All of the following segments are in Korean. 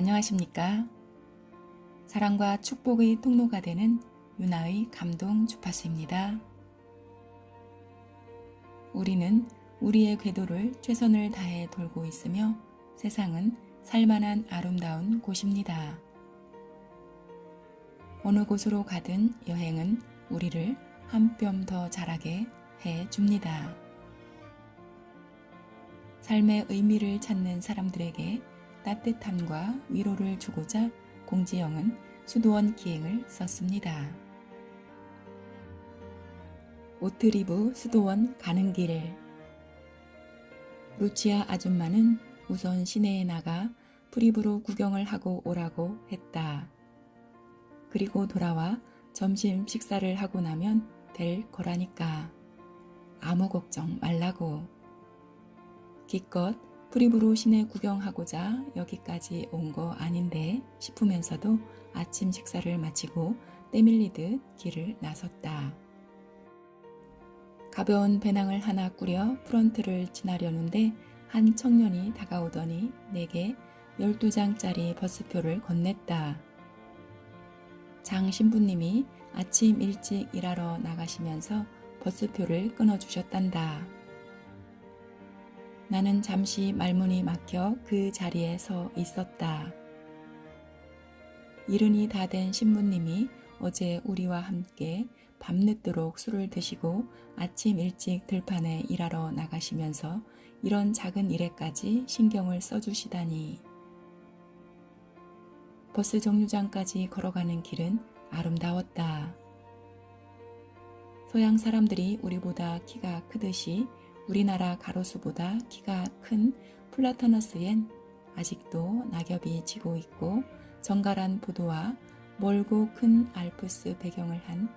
안녕하십니까? 사랑과 축복의 통로가 되는 유나의 감동 주파수입니다. 우리는 우리의 궤도를 최선을 다해 돌고 있으며 세상은 살만한 아름다운 곳입니다. 어느 곳으로 가든 여행은 우리를 한 뼘 더 자라게 해 줍니다. 삶의 의미를 찾는 사람들에게 따뜻함과 위로를 주고자 공지영은 수도원 기행을 썼습니다. 오트리브 수도원 가는 길. 루치아 아줌마는 우선 시내에 나가 프리브로 구경을 하고 오라고 했다. 그리고 돌아와 점심 식사를 하고 나면 될 거라니까. 아무 걱정 말라고. 기껏 프리브로 시내 구경하고자 여기까지 온 거 아닌데 싶으면서도 아침 식사를 마치고 때밀리듯 길을 나섰다. 가벼운 배낭을 하나 꾸려 프런트를 지나려는데 한 청년이 다가오더니 내게 12장짜리 버스표를 건넸다. 장 신부님이 아침 일찍 일하러 나가시면서 버스표를 끊어주셨단다. 나는 잠시 말문이 막혀 그 자리에 서 있었다. 이른이 다 된 신부님이 어제 우리와 함께 밤늦도록 술을 드시고 아침 일찍 들판에 일하러 나가시면서 이런 작은 일에까지 신경을 써주시다니. 버스 정류장까지 걸어가는 길은 아름다웠다. 서양 사람들이 우리보다 키가 크듯이 우리나라 가로수보다 키가 큰 플라타너스엔 아직도 낙엽이 지고 있고 정갈한 포도와 멀고 큰 알프스 배경을 한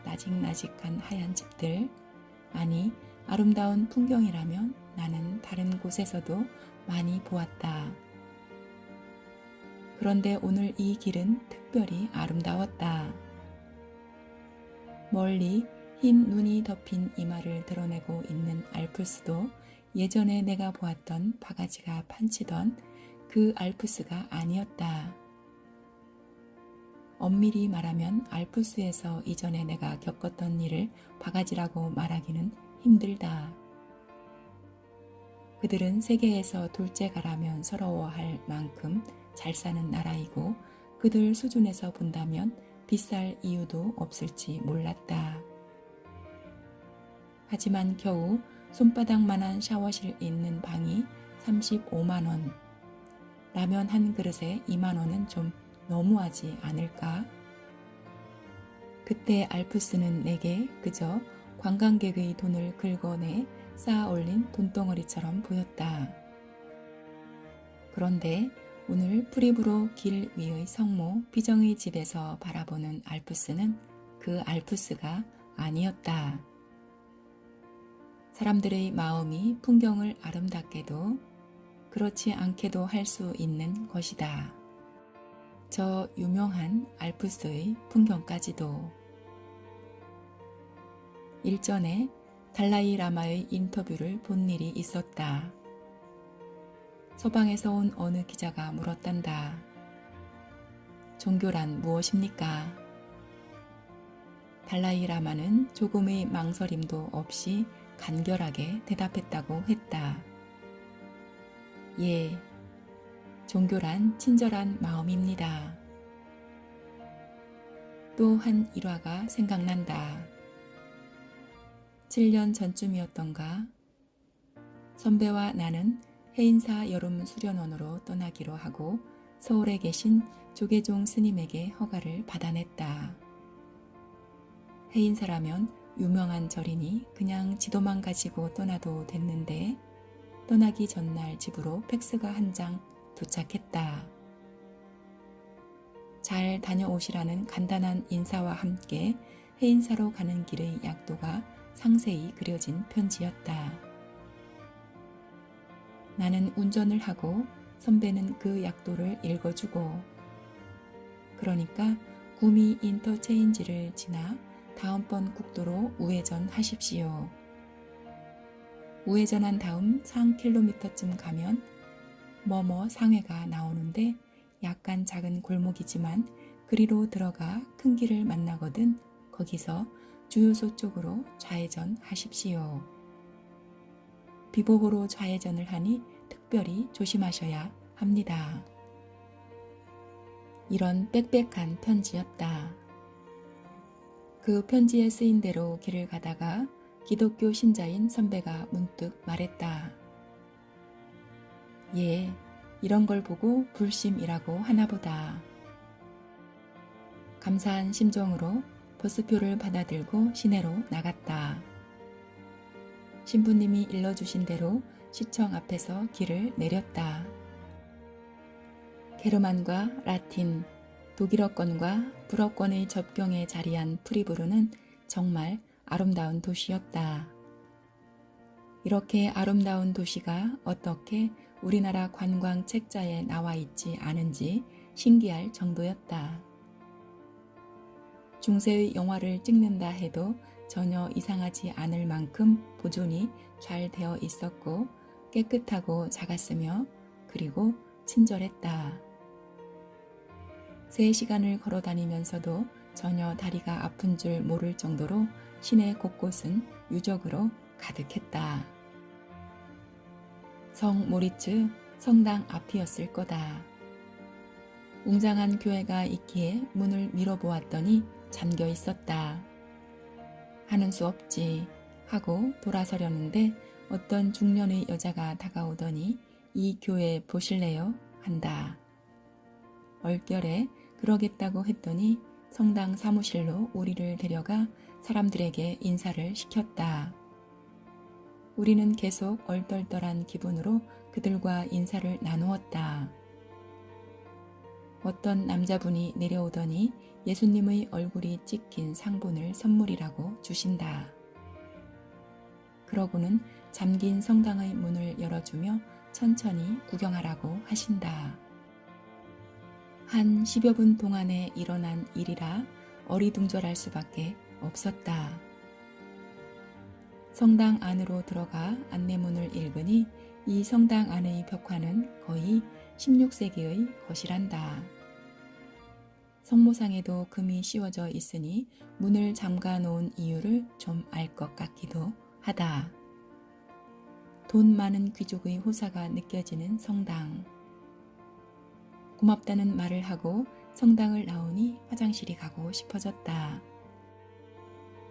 나직나직한 하얀 집들, 아니 아름다운 풍경이라면 나는 다른 곳에서도 많이 보았다. 그런데 오늘 이 길은 특별히 아름다웠다. 멀리 흰 눈이 덮인 이마를 드러내고 있는 알프스도 예전에 내가 보았던 바가지가 판치던 그 알프스가 아니었다. 엄밀히 말하면 알프스에서 이전에 내가 겪었던 일을 바가지라고 말하기는 힘들다. 그들은 세계에서 둘째가라면 서러워할 만큼 잘 사는 나라이고 그들 수준에서 본다면 비쌀 이유도 없을지 몰랐다. 하지만 겨우 손바닥만한 샤워실 있는 방이 35만 원. 라면 한 그릇에 2만 원은 좀 너무하지 않을까? 그때 알프스는 내게 그저 관광객의 돈을 긁어내 쌓아 올린 돈덩어리처럼 보였다. 그런데 오늘 프리브로 길 위의 성모 비정의 집에서 바라보는 알프스는 그 알프스가 아니었다. 사람들의 마음이 풍경을 아름답게도 그렇지 않게도 할 수 있는 것이다. 저 유명한 알프스의 풍경까지도. 일전에 달라이 라마의 인터뷰를 본 일이 있었다. 서방에서 온 어느 기자가 물었단다. 종교란 무엇입니까? 달라이 라마는 조금의 망설임도 없이 간결하게 대답했다고 했다. 예, 종교란 친절한 마음입니다. 또 한 일화가 생각난다. 7년 전쯤이었던가 선배와 나는 해인사 여름 수련원으로 떠나기로 하고 서울에 계신 조계종 스님에게 허가를 받아냈다. 해인사라면 유명한 절이니 그냥 지도만 가지고 떠나도 됐는데 떠나기 전날 집으로 팩스가 한 장 도착했다. 잘 다녀오시라는 간단한 인사와 함께 해인사로 가는 길의 약도가 상세히 그려진 편지였다. 나는 운전을 하고 선배는 그 약도를 읽어주고 그러니까 구미 인터체인지를 지나 다음번 국도로 우회전하십시오. 우회전한 다음 3km쯤 가면 뭐뭐 상회가 나오는데 약간 작은 골목이지만 그리로 들어가 큰 길을 만나거든 거기서 주유소 쪽으로 좌회전 하십시오. 비보호로 좌회전을 하니 특별히 조심하셔야 합니다. 이런 빽빽한 편지였다. 그 편지에 쓰인 대로 길을 가다가 기독교 신자인 선배가 문득 말했다. 예, 이런 걸 보고 불심이라고 하나보다. 감사한 심정으로 버스표를 받아들고 시내로 나갔다. 신부님이 일러주신 대로 시청 앞에서 길을 내렸다. 게르만과 라틴, 독일어권과 불어권의 접경에 자리한 프리부르는 정말 아름다운 도시였다. 이렇게 아름다운 도시가 어떻게 우리나라 관광 책자에 나와 있지 않은지 신기할 정도였다. 중세의 영화를 찍는다 해도 전혀 이상하지 않을 만큼 보존이 잘 되어 있었고 깨끗하고 작았으며 그리고 친절했다. 3시간을 걸어 다니면서도 전혀 다리가 아픈 줄 모를 정도로 시내 곳곳은 유적으로 가득했다. 성 모리츠 성당 앞이었을 거다. 웅장한 교회가 있기에 문을 밀어보았더니 잠겨 있었다. 하는 수 없지 하고 돌아서려는데 어떤 중년의 여자가 다가오더니 이 교회 보실래요? 한다. 얼결에 그러겠다고 했더니 성당 사무실로 우리를 데려가 사람들에게 인사를 시켰다. 우리는 계속 얼떨떨한 기분으로 그들과 인사를 나누었다. 어떤 남자분이 내려오더니 예수님의 얼굴이 찍힌 상본을 선물이라고 주신다. 그러고는 잠긴 성당의 문을 열어주며 천천히 구경하라고 하신다. 한 10여 분 동안에 일어난 일이라 어리둥절할 수밖에 없었다. 성당 안으로 들어가 안내문을 읽으니 이 성당 안의 벽화는 거의 16세기의 것이란다. 성모상에도 금이 씌워져 있으니 문을 잠가 놓은 이유를 좀 알 것 같기도 하다. 돈 많은 귀족의 호사가 느껴지는 성당. 고맙다는 말을 하고 성당을 나오니 화장실이 가고 싶어졌다.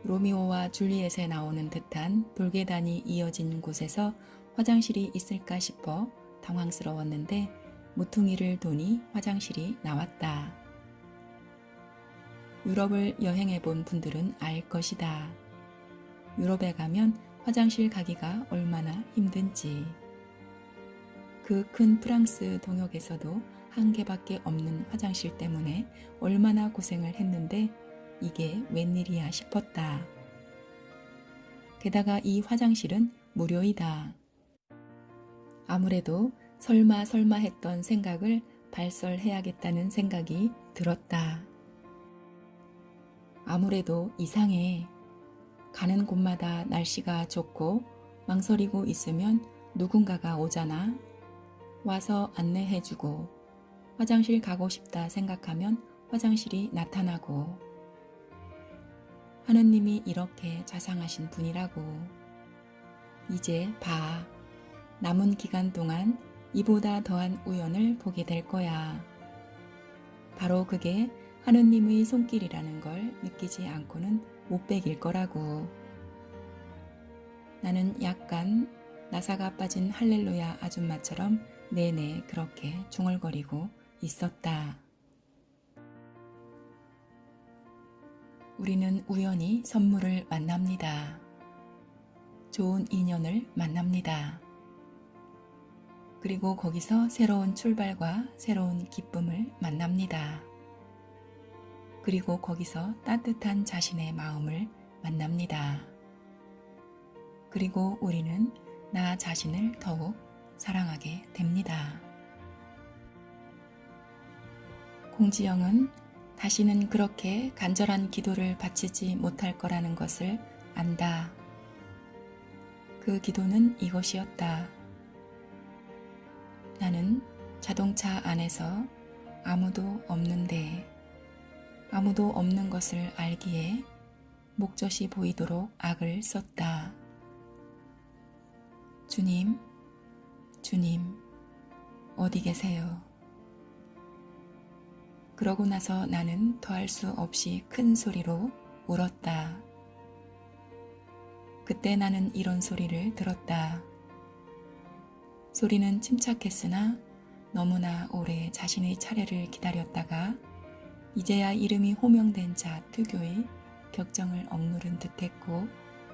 로미오와 줄리엣에 나오는 듯한 돌계단이 이어진 곳에서 화장실이 있을까 싶어 당황스러웠는데 모퉁이를 도니 화장실이 나왔다. 유럽을 여행해 본 분들은 알 것이다. 유럽에 가면 화장실 가기가 얼마나 힘든지. 그 큰 프랑스 동역에서도 한 개밖에 없는 화장실 때문에 얼마나 고생을 했는데 이게 웬일이야 싶었다. 게다가 이 화장실은 무료이다. 아무래도 설마 했던 생각을 발설해야겠다는 생각이 들었다. 아무래도 이상해. 가는 곳마다 날씨가 좋고 망설이고 있으면 누군가가 오잖아. 와서 안내해주고 화장실 가고 싶다 생각하면 화장실이 나타나고 하느님이 이렇게 자상하신 분이라고. 이제 봐. 남은 기간 동안 이보다 더한 우연을 보게 될 거야. 바로 그게 하느님의 손길이라는 걸 느끼지 않고는 못 베길 거라고. 나는 약간 나사가 빠진 할렐루야 아줌마처럼 내내 그렇게 중얼거리고 있었다. 우리는 우연히 선물을 만납니다. 좋은 인연을 만납니다. 그리고 거기서 새로운 출발과 새로운 기쁨을 만납니다. 그리고 거기서 따뜻한 자신의 마음을 만납니다. 그리고 우리는 나 자신을 더욱 사랑하게 됩니다. 공지영은 다시는 그렇게 간절한 기도를 바치지 못할 거라는 것을 안다. 그 기도는 이것이었다. 나는 자동차 안에서 아무도 없는데 아무도 없는 것을 알기에 목젖이 보이도록 악을 썼다. 주님, 주님, 어디 계세요? 그러고 나서 나는 더할 수 없이 큰 소리로 울었다. 그때 나는 이런 소리를 들었다. 소리는 침착했으나 너무나 오래 자신의 차례를 기다렸다가 이제야 이름이 호명된 자 특유의 격정을 억누른 듯했고,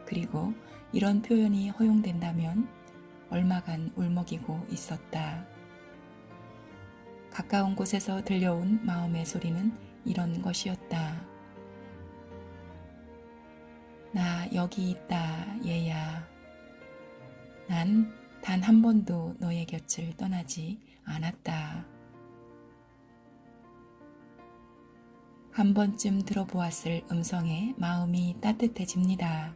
그리고 이런 표현이 허용된다면 얼마간 울먹이고 있었다. 가까운 곳에서 들려온 마음의 소리는 이런 것이었다. 나 여기 있다, 얘야. 난 단 한 번도 너의 곁을 떠나지 않았다. 한 번쯤 들어보았을 음성에 마음이 따뜻해집니다.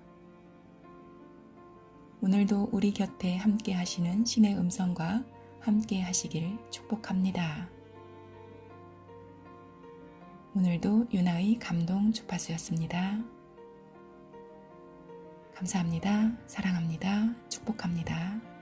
오늘도 우리 곁에 함께 하시는 신의 음성과 함께 하시길 축복합니다. 오늘도 유나의 감동 주파수였습니다. 감사합니다. 사랑합니다. 축복합니다.